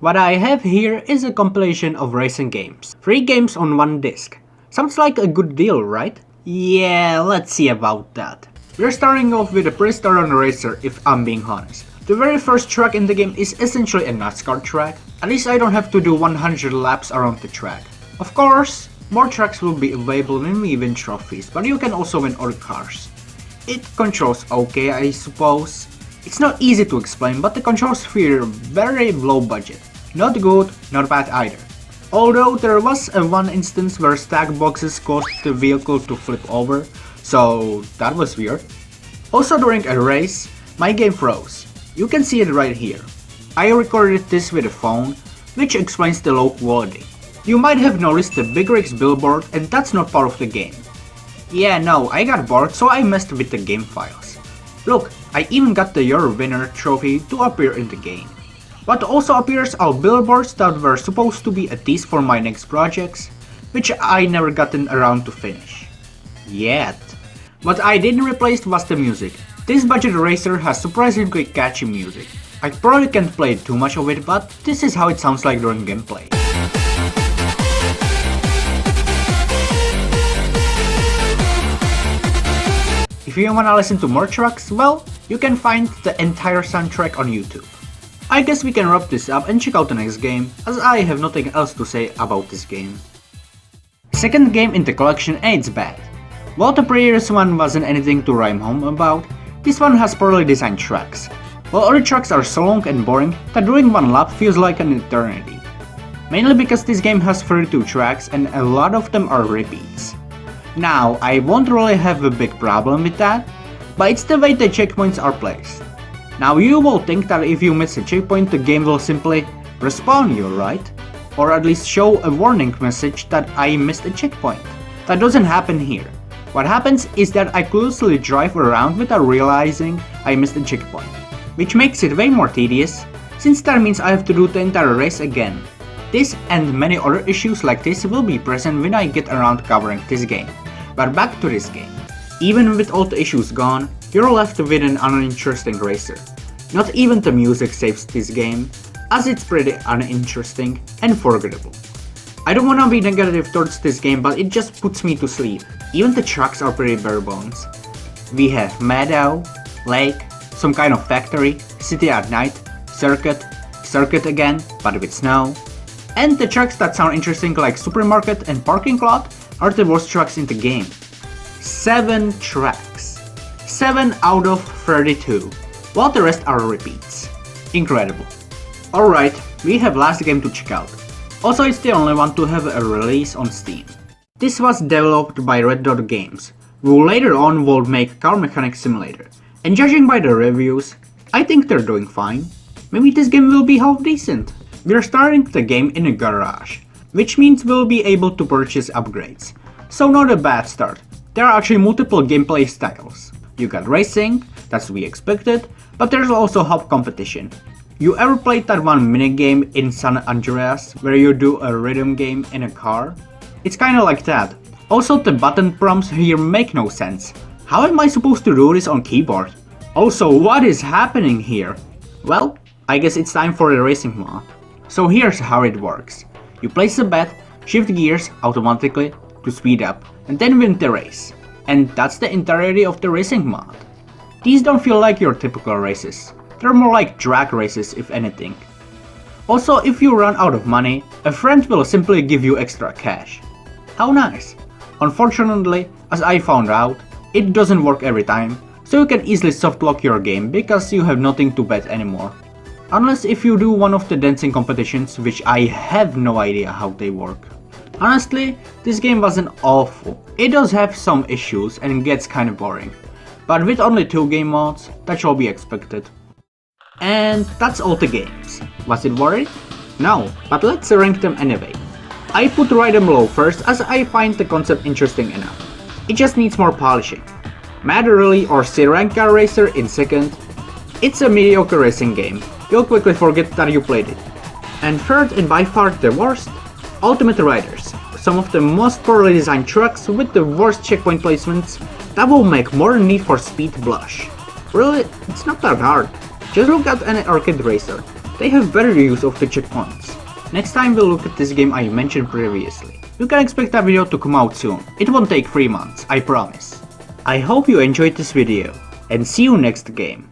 What I have here is a compilation of racing games. 3 games on 1 disc. Sounds like a good deal, right? Yeah, let's see about that. We're starting off with a pre-run racer if I'm being honest. The very first track in the game is essentially a NASCAR track. At least I don't have to do 100 laps around the track. Of course, more tracks will be available when we win trophies, but you can also win other cars. It controls okay, I suppose. It's not easy to explain, but the controls feel very low budget. Not good, not bad either. Although there was one instance where stack boxes caused the vehicle to flip over, so that was weird. Also during a race, my game froze. You can see it right here. I recorded this with a phone, which explains the low quality. You might have noticed the Big Rigs billboard, and that's not part of the game. Yeah, no, I got bored, so I messed with the game files. Look, I even got the Your Winner trophy to appear in the game. What also appears are billboards that were supposed to be a tease for my next projects, which I never gotten around to finish. Yet. What I didn't replace was the music. This budget racer has surprisingly catchy music. I probably can't play too much of it, but this is how it sounds like during gameplay. If you wanna listen to more tracks, well, you can find the entire soundtrack on YouTube. I guess we can wrap this up and check out the next game, as I have nothing else to say about this game. Second game in the collection, and it's bad. While the previous one wasn't anything to rhyme home about, this one has poorly designed tracks. While other tracks are so long and boring that doing one lap feels like an eternity. Mainly because this game has 32 tracks and a lot of them are repeats. Now, I won't really have a big problem with that, but it's the way the checkpoints are placed. Now you will think that if you miss a checkpoint the game will simply respawn you, right? Or at least show a warning message that I missed a checkpoint. That doesn't happen here. What happens is that I cluelessly drive around without realizing I missed a checkpoint. Which makes it way more tedious, since that means I have to do the entire race again. This and many other issues like this will be present when I get around covering this game. But back to this game. Even with all the issues gone, you're left with an uninteresting racer. Not even the music saves this game, as it's pretty uninteresting and forgettable. I don't wanna be negative towards this game, but it just puts me to sleep. Even the tracks are pretty bare bones. We have meadow, lake, some kind of factory, city at night, circuit, circuit again, but with snow. And the tracks that sound interesting like supermarket and parking lot are the worst tracks in the game. 7 tracks. 7 out of 32, while the rest are repeats. Incredible. Alright, we have last game to check out. Also it's the only one to have a release on Steam. This was developed by Red Dot Games, who later on will make Car Mechanic Simulator. And judging by the reviews, I think they're doing fine. Maybe this game will be half decent. We're starting the game in a garage, which means we'll be able to purchase upgrades. So not a bad start. There are actually multiple gameplay styles. You got racing, that's what we expected, but there's also hub competition. You ever played that one minigame in San Andreas where you do a rhythm game in a car? It's kinda like that. Also the button prompts here make no sense. How am I supposed to do this on keyboard? Also, what is happening here? Well, I guess it's time for the racing mod. So here's how it works. You place a bet, shift gears automatically to speed up, and then win the race. And that's the entirety of the racing mod. These don't feel like your typical races. They're more like drag races if anything. Also, if you run out of money, a friend will simply give you extra cash. How nice. Unfortunately, as I found out, it doesn't work every time, so you can easily softlock your game because you have nothing to bet anymore. Unless if you do one of the dancing competitions, which I have no idea how they work. Honestly, this game wasn't awful. It does have some issues and gets kinda boring. But with only 2 game modes, that shall be expected. And that's all the games. Was it worth it? No, but let's rank them anyway. I put Ride 'em Low first as I find the concept interesting enough. It just needs more polishing. Mad Rally or Siranka Racer in second. It's a mediocre racing game. You'll quickly forget that you played it. And third and by far the worst, Ultimate Riders. Some of the most poorly designed tracks with the worst checkpoint placements that will make more Need for Speed blush. Really, it's not that hard. Just look at an arcade racer. They have better use of the checkpoints. Next time we'll look at this game I mentioned previously. You can expect a video to come out soon. It won't take 3 months, I promise. I hope you enjoyed this video, and see you next game.